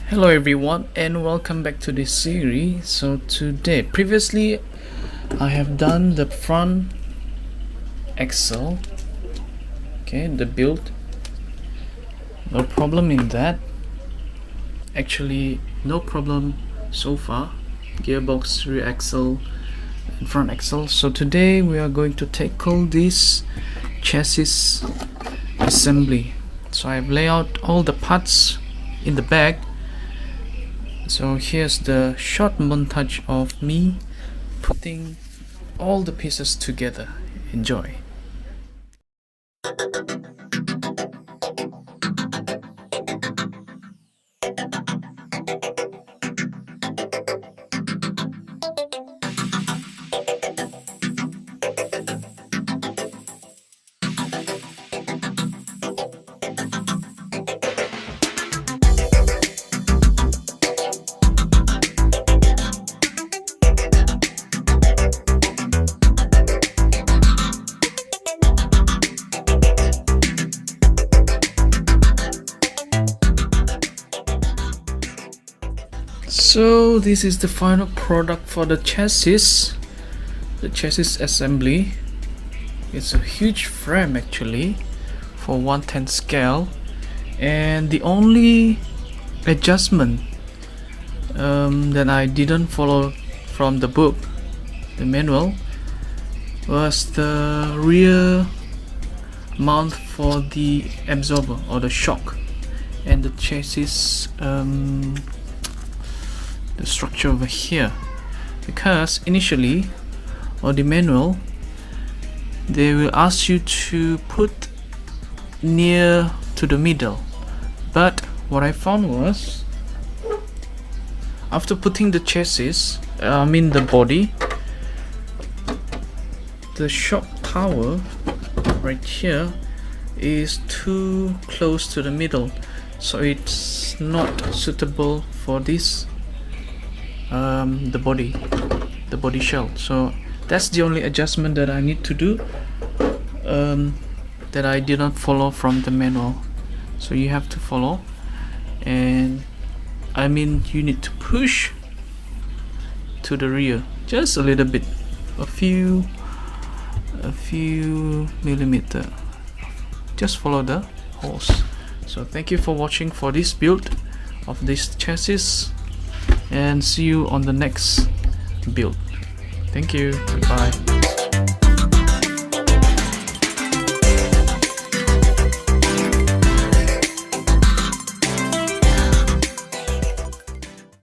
Hello everyone and welcome back to this series. So previously I have done the front axle, okay, the build. No problem in that, actually no problem so far. Gearbox, rear axle and front axle. So today we are going to tackle this chassis assembly. So I've laid out all the parts in the back. So here's the short montage of me putting all the pieces together. Enjoy. So this is the final product for the chassis assembly. It's a huge frame actually for 1/10 scale, and the only adjustment that I didn't follow from the book, the manual, was the rear mount for the absorber or the shock and the chassis the structure over here, because initially or the manual they will ask you to put near to the middle, but what I found was after putting the chassis, the body, the shock tower right here is too close to the middle, so it's not suitable for this the body shell. So that's the only adjustment that I need to do, that I did not follow from the manual. So you have to follow, and you need to push to the rear just a little bit, a few millimeter. Just follow the holes. So thank you for watching for this build of this chassis, and see you on the next build. Thank you. Goodbye.